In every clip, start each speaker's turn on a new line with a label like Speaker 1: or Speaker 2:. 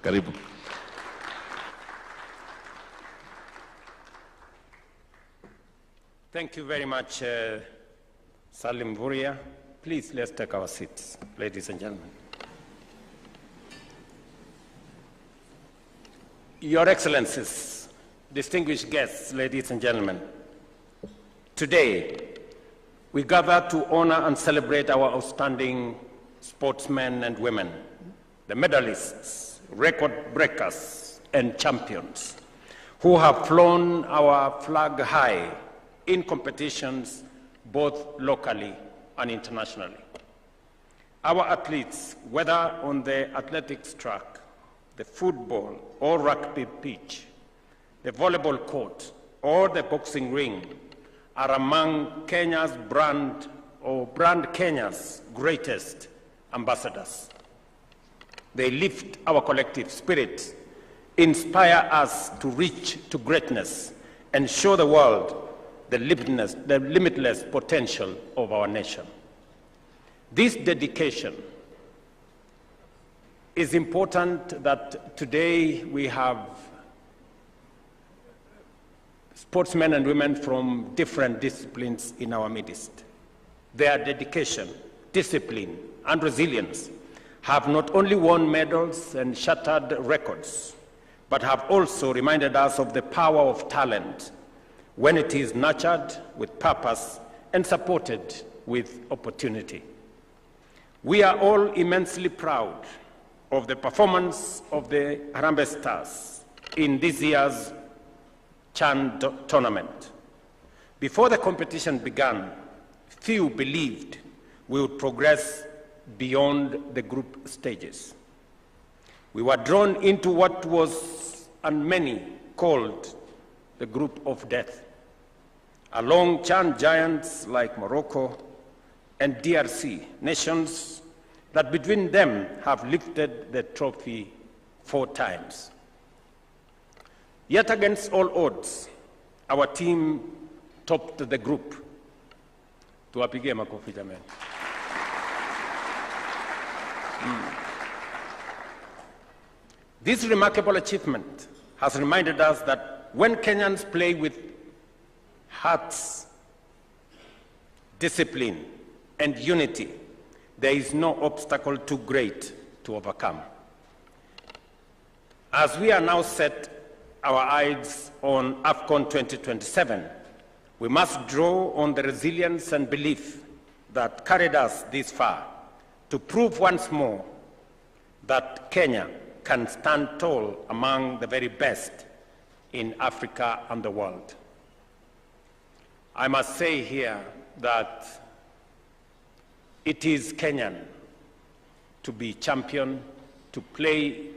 Speaker 1: Karibu.
Speaker 2: Thank you very much, Salim Vuria. Please, let's take our seats, ladies and gentlemen. Your Excellencies, distinguished guests, ladies and gentlemen, today we gather to honor and celebrate our outstanding sportsmen and women, the medalists, record breakers, and champions who have flown our flag high in competitions both locally and internationally. Our athletes, whether on the athletics track, the football or rugby pitch, the volleyball court, or the boxing ring, are among Kenya's brand Kenya's greatest ambassadors. They lift our collective spirit, inspire us to reach to greatness, and show the world the limitless potential of our nation. This dedication is important that today we have sportsmen and women from different disciplines in our midst. Their dedication, discipline, and resilience have not only won medals and shattered records, but have also reminded us of the power of talent when it is nurtured with purpose and supported with opportunity. We are all immensely proud of the performance of the Harambe Stars in this year's Chan tournament. Before the competition began, few believed we would progress beyond the group stages. We were drawn into what was, and many called, the group of death. Along Chan giants like Morocco and DRC, nations that between them have lifted the trophy 4 times. Yet against all odds, our team topped the group. Tuwapigie makofi jamani. This remarkable achievement has reminded us that when Kenyans play with hearts, discipline, and unity, there is no obstacle too great to overcome. As we are now set our eyes on AFCON 2027, we must draw on the resilience and belief that carried us this far to prove once more that Kenya can stand tall among the very best in Africa and the world. I must say here that it is Kenyan to be champion, to play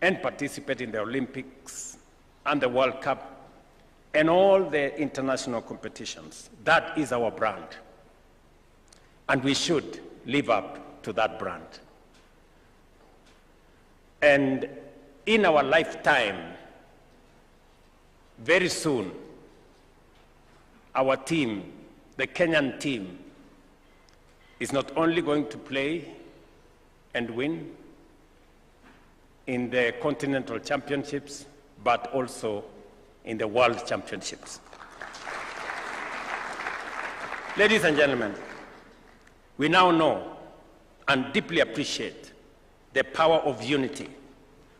Speaker 2: and participate in the Olympics and the World Cup and all the international competitions. That is our brand. And we should live up to that brand. And in our lifetime, very soon, our team, the Kenyan team, is not only going to play and win in the continental championships, but also in the world championships. Ladies and gentlemen, we now know and deeply appreciate the power of unity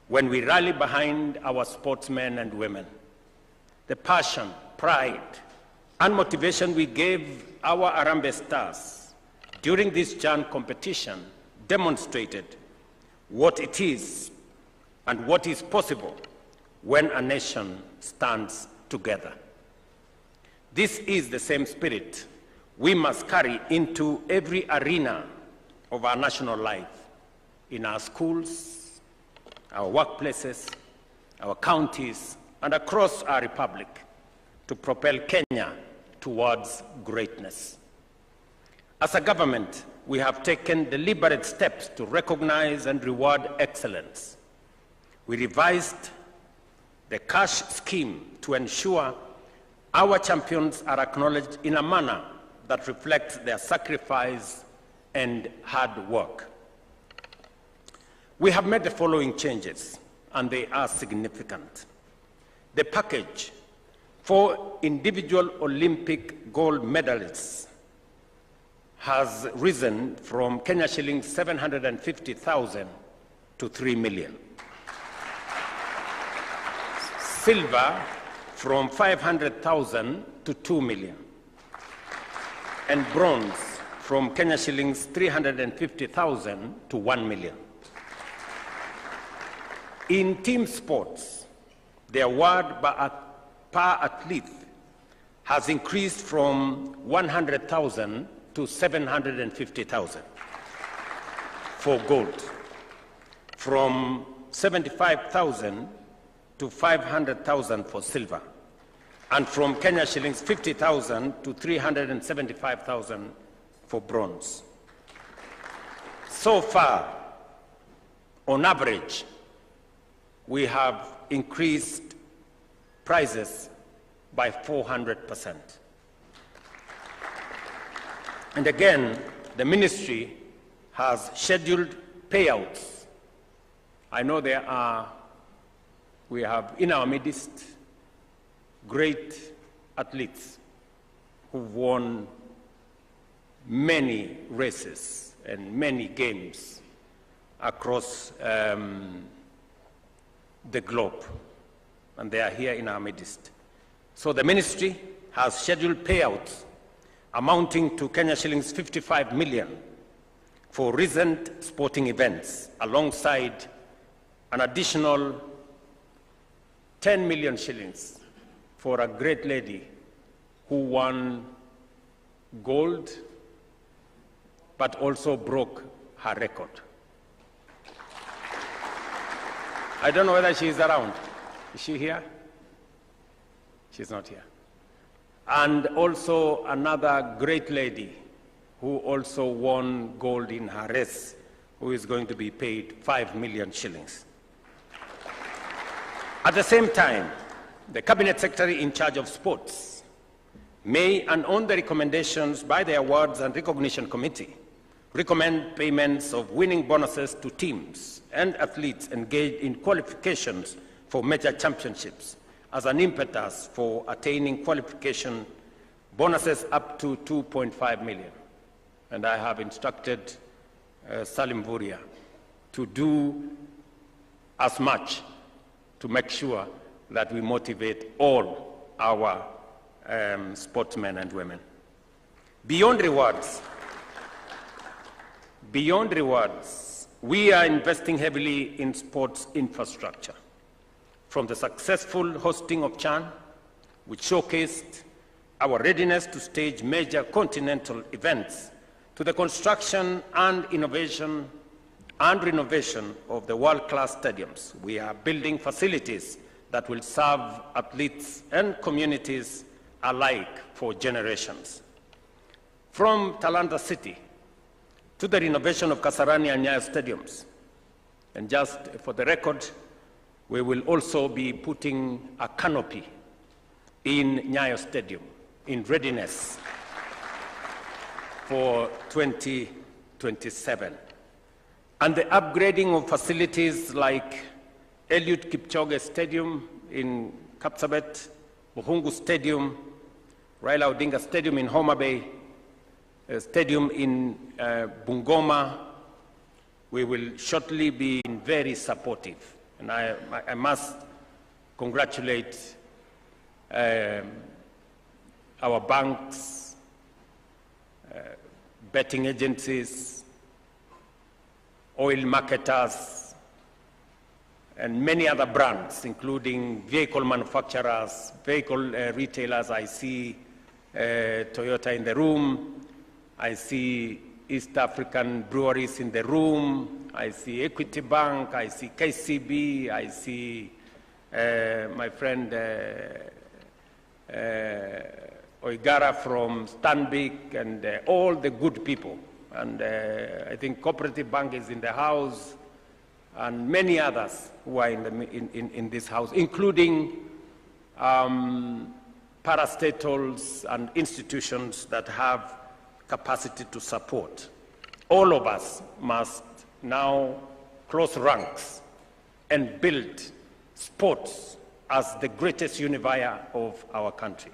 Speaker 2: when we rally behind our sportsmen and women. The passion, pride, and motivation we gave our Harambe Stars during this Chan competition demonstrated what it is and what is possible when a nation stands together. This is the same spirit we must carry into every arena of our national life, in our schools, our workplaces, our counties, and across our republic, to propel Kenya towards greatness. As a government, we have taken deliberate steps to recognize and reward excellence. We revised the cash scheme to ensure our champions are acknowledged in a manner that reflects their sacrifice and hard work. We have made the following changes and they are significant. The package for individual Olympic gold medalists has risen from Kenya shillings 750,000 to 3 million. Silver from 500,000 to 2 million. And bronze from Kenya shillings 350,000 to 1 million. In team sports, the award per athlete has increased from 100,000 to 750,000 for gold, from 75,000 to 500,000 for silver, and from Kenya shillings 50,000 to 375,000 for bronze. So far, on average, we have increased prices by 400%. And again, the ministry has scheduled payouts. I know we have in our midst great athletes who've won many races and many games across the globe, and they are here in our midst. So the ministry has scheduled payouts amounting to Kenya shillings 55 million for recent sporting events, alongside an additional 10 million shillings for a great lady who won gold but also broke her record. I don't know whether she is around. Is she here? She's not here. And also another great lady who also won gold in her race, who is going to be paid 5 million shillings. At the same time, the Cabinet Secretary in charge of sports may, and on the recommendations by the Awards and Recognition Committee, recommend payments of winning bonuses to teams and athletes engaged in qualifications for major championships as an impetus for attaining qualification bonuses up to 2.5 million. And I have instructed Salim Vuria to do as much to make sure that we motivate all our sportsmen and women. Beyond rewards, we are investing heavily in sports infrastructure. From the successful hosting of CHAN, which showcased our readiness to stage major continental events, to the construction and innovation and renovation of the world-class stadiums. We are building facilities that will serve athletes and communities alike for generations. From Talanta City to the renovation of Kasarani and Nyayo stadiums. And just for the record, we will also be putting a canopy in Nyayo Stadium in readiness for 2027. And the upgrading of facilities like Eliud Kipchoge Stadium in Kapsabet, Buhungu Stadium, Raila Odinga Stadium in Homa Bay, Stadium in Bungoma, we will shortly be very supportive. And I must congratulate our banks, betting agencies, oil marketers, and many other brands, including vehicle manufacturers, vehicle retailers. I see Toyota in the room. I see East African breweries in the room. I see Equity Bank. I see KCB. I see my friend Oigara from Stanbic, and all the good people. And I think Cooperative Bank is in the house, and many others who are in this house, including parastatals and institutions that have capacity to support. All of us must now close ranks and build sports as the greatest unifier of our country.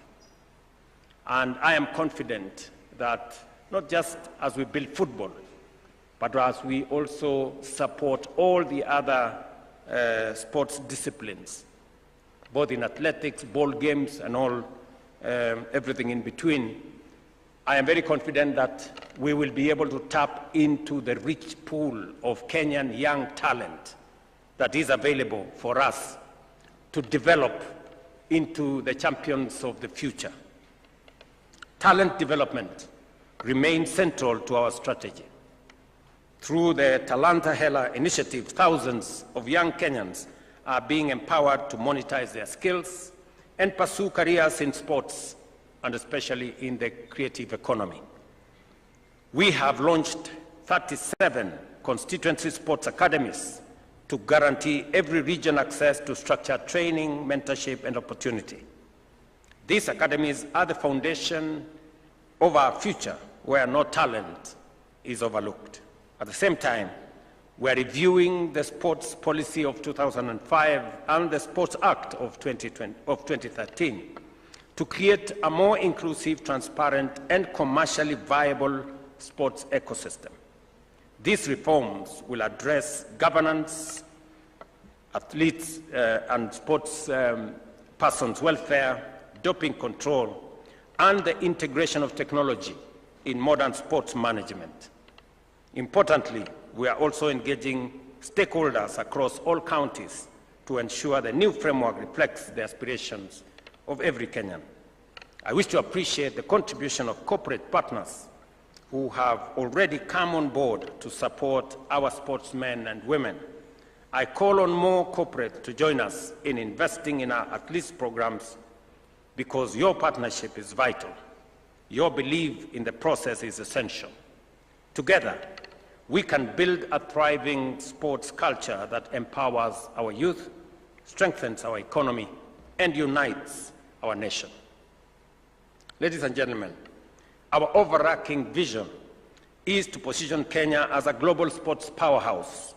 Speaker 2: And I am confident that not just as we build football, but as we also support all the other sports disciplines, both in athletics, ball games, and everything in between, I am very confident that we will be able to tap into the rich pool of Kenyan young talent that is available for us to develop into the champions of the future. Talent development remains central to our strategy. Through the Talanta Hela initiative, thousands of young Kenyans are being empowered to monetize their skills and pursue careers in sports, and especially in the creative economy. We have launched 37 constituency sports academies to guarantee every region access to structured training, mentorship, and opportunity. These academies are the foundation of our future, where no talent is overlooked. At the same time, we are reviewing the sports policy of 2005 and the Sports Act of 2013 to create a more inclusive, transparent, and commercially viable sports ecosystem. These reforms will address governance, athletes and sports persons' welfare, doping control, and the integration of technology in modern sports management. Importantly, we are also engaging stakeholders across all counties to ensure the new framework reflects the aspirations of every Kenyan. I wish to appreciate the contribution of corporate partners who have already come on board to support our sportsmen and women. I call on more corporates to join us in investing in our athletes programs because your partnership is vital. Your belief in the process is essential. Together, we can build a thriving sports culture that empowers our youth, strengthens our economy, and unites our nation. Ladies and gentlemen, our overarching vision is to position Kenya as a global sports powerhouse,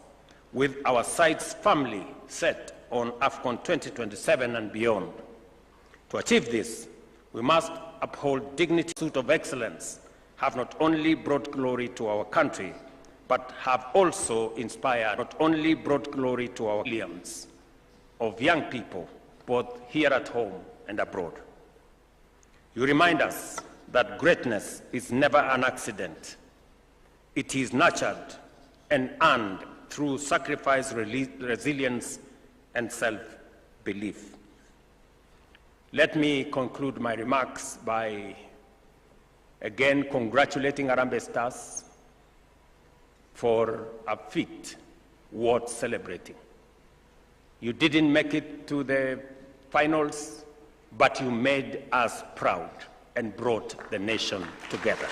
Speaker 2: with our sights firmly set on AFCON 2027 and beyond. To achieve this, we must uphold dignity. Pursuit of excellence have not only brought glory to our country, but have also inspired, not only brought glory to our millions of young people, both here at home and abroad. You remind us that greatness is never an accident. It is nurtured and earned through sacrifice, resilience, and self-belief. Let me conclude my remarks by again congratulating Harambe Stars for a feat worth celebrating. You didn't make it to the finals, but you made us proud and brought the nation together.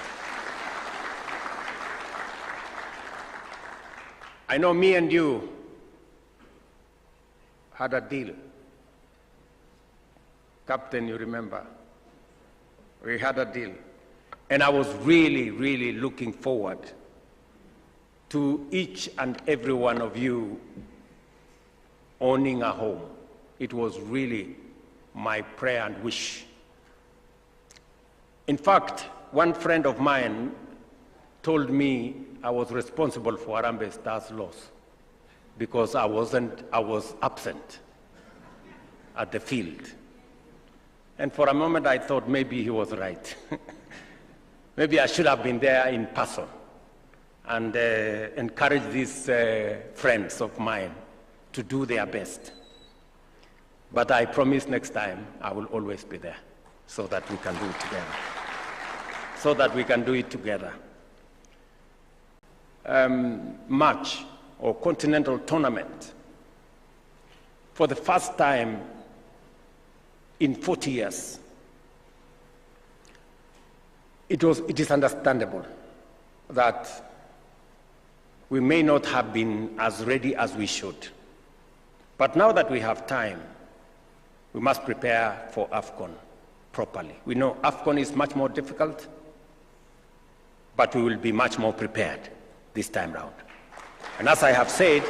Speaker 2: I know me and you had a deal. Captain, you remember? We had a deal. And I was really, really looking forward to each and every one of you owning a home. It was really my prayer and wish. In fact, one friend of mine told me I was responsible for Harambe Stars' loss because I was absent at the field. And for a moment I thought maybe he was right. Maybe I should have been there in person and encourage these friends of mine to do their best. But I promise next time I will always be there so that we can do it together. So that we can do it together. Match or continental tournament. For the first time in 40 years, it is understandable that we may not have been as ready as we should. But now that we have time, we must prepare for AFCON properly. We know AFCON is much more difficult, but we will be much more prepared this time round. And as I have said,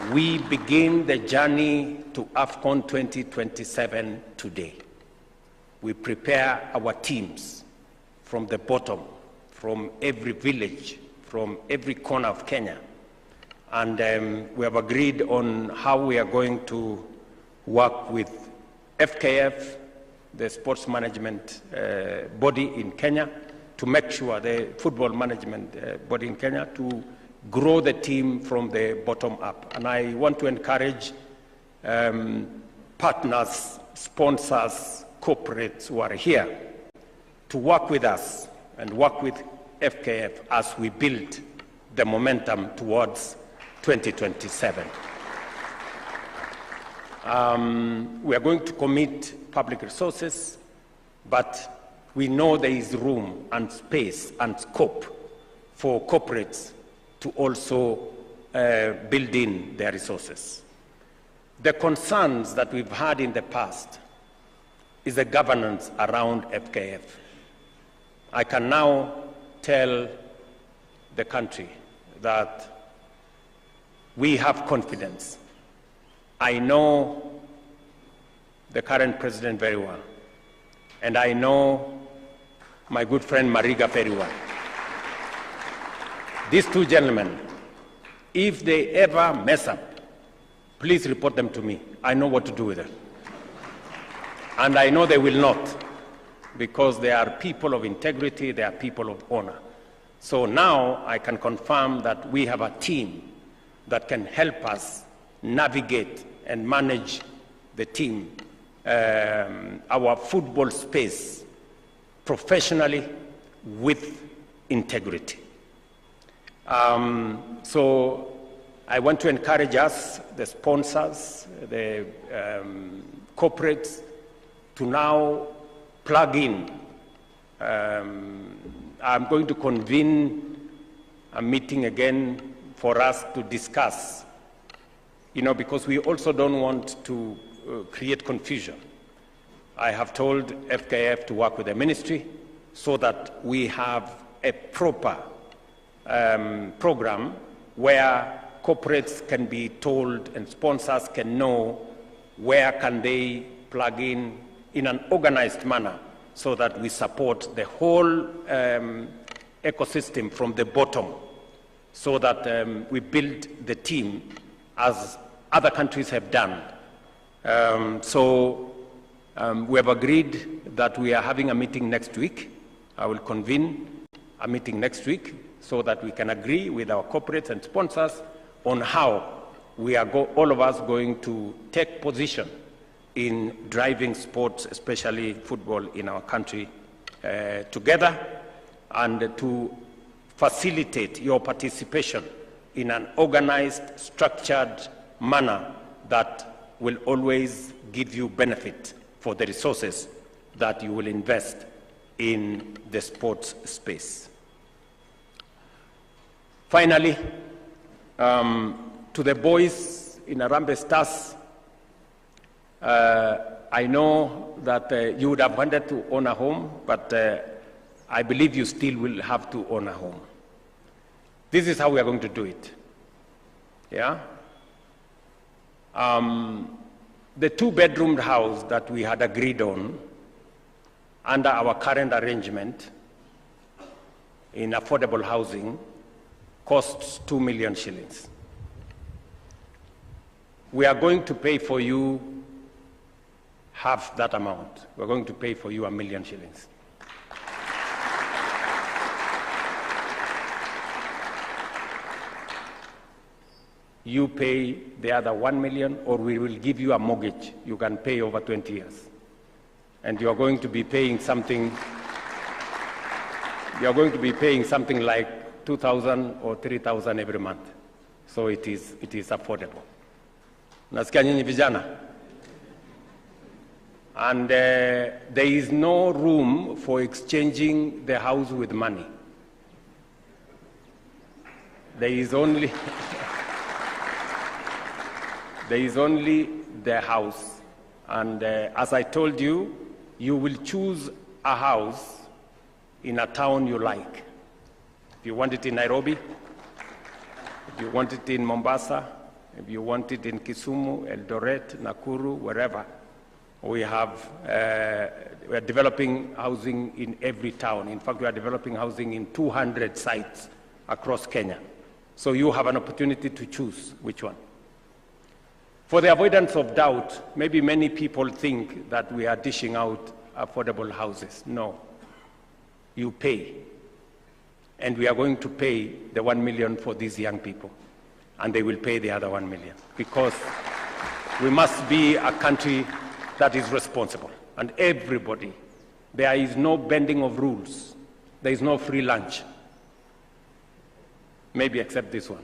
Speaker 2: We begin the journey to AFCON 2027 today. We prepare our teams from the bottom, from every village, from every corner of Kenya. And we have agreed on how we are going to work with FKF, the sports management body in Kenya, to make sure, the football management body in Kenya, to grow the team from the bottom up. And I want to encourage partners, sponsors, corporates who are here to work with us and work with FKF as we build the momentum towards 2027. We are going to commit public resources, but we know there is room and space and scope for corporates to also build in their resources. The concerns that we've had in the past is the governance around FKF. I can now tell the country that we have confidence. I know the current president very well, and I know my good friend Mariga very well. These two gentlemen, if they ever mess up, please report them to me. I know what to do with them. And I know they will not, because they are people of integrity, they are people of honor. So now I can confirm that we have a team that can help us navigate and manage the team, our football space, professionally with integrity. So I want to encourage us, the sponsors, the corporates, to now plug in. I'm going to convene a meeting again for us to discuss, because we also don't want to create confusion. I have told FKF to work with the ministry so that we have a proper program where corporates can be told and sponsors can know where can they plug in an organized manner, so that we support the whole ecosystem from the bottom, so that we build the team as other countries have done. We have agreed that we are having a meeting next week. I will convene a meeting next week so that we can agree with our corporates and sponsors on how we are all of us going to take position in driving sports, especially football, in our country together, and to facilitate your participation in an organized, structured manner that will always give you benefit for the resources that you will invest in the sports space. Finally, to the boys in Harambe Stars, I know that you would have wanted to own a home, but I believe you still will have to own a home. This is how we are going to do it. Yeah? The two-bedroom house that we had agreed on under our current arrangement in affordable housing costs 2 million shillings. We are going to pay for you half that amount. We're going to pay for you 1 million shillings. You pay the other 1 million, or we will give you a mortgage you can pay over 20 years. And you're going to be paying something, like 2,000 or 3,000 every month. So it is affordable. Nasikia nyinyi vijana? And there is no room for exchanging the house with money. There is only the house. And as I told you, you will choose a house in a town you like. If you want it in Nairobi, if you want it in Mombasa, If you want it in Kisumu, Eldoret, Nakuru, wherever, we are developing housing in every town. In fact, we are developing housing in 200 sites across Kenya. So you have an opportunity to choose which one. For the avoidance of doubt, maybe many people think that we are dishing out affordable houses. No, you pay. And we are going to pay the 1 million for these young people. And they will pay the other 1 million. Because we must be a country that is responsible. And everybody, there is no bending of rules. There is no free lunch. Maybe except this one.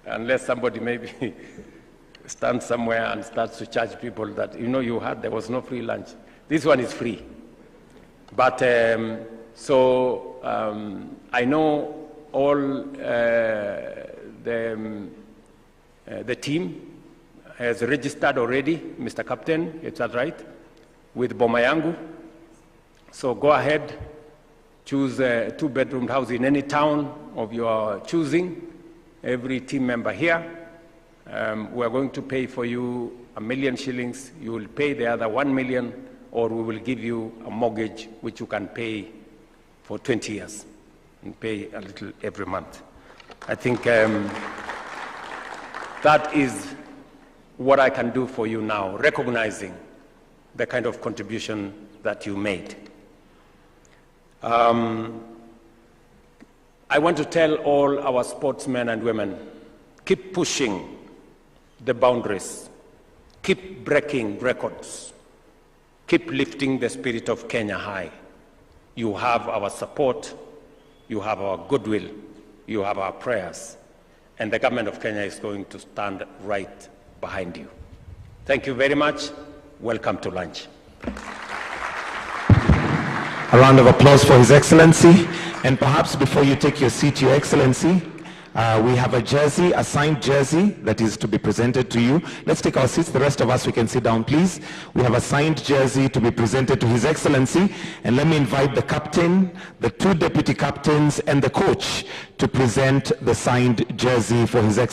Speaker 2: Unless somebody maybe stands somewhere and starts to charge people that, you know, you had, there was no free lunch. This one is free. But I know all the team has registered already, Mr. Captain, is that right, with Bomayangu. So go ahead, choose a 2-bedroom house in any town of your choosing. Every team member here, we are going to pay for you 1 million shillings. You will pay the other 1 million, or we will give you a mortgage which you can pay for 20 years and pay a little every month. I think that is what I can do for you now, recognizing the kind of contribution that you made. I want to tell all our sportsmen and women, keep pushing the boundaries, keep breaking records, keep lifting the spirit of Kenya high. You have our support, you have our goodwill, you have our prayers, and the government of Kenya is going to stand right behind you. Thank you very much. Welcome to lunch.
Speaker 1: A round of applause for His Excellency. And perhaps before you take your seat, Your Excellency, we have a jersey, a signed jersey that is to be presented to you. Let's take our seats. The rest of us, we can sit down, please. We have a signed jersey to be presented to His Excellency. And let me invite the captain, the 2 deputy captains, and the coach to present the signed jersey for His Excellency.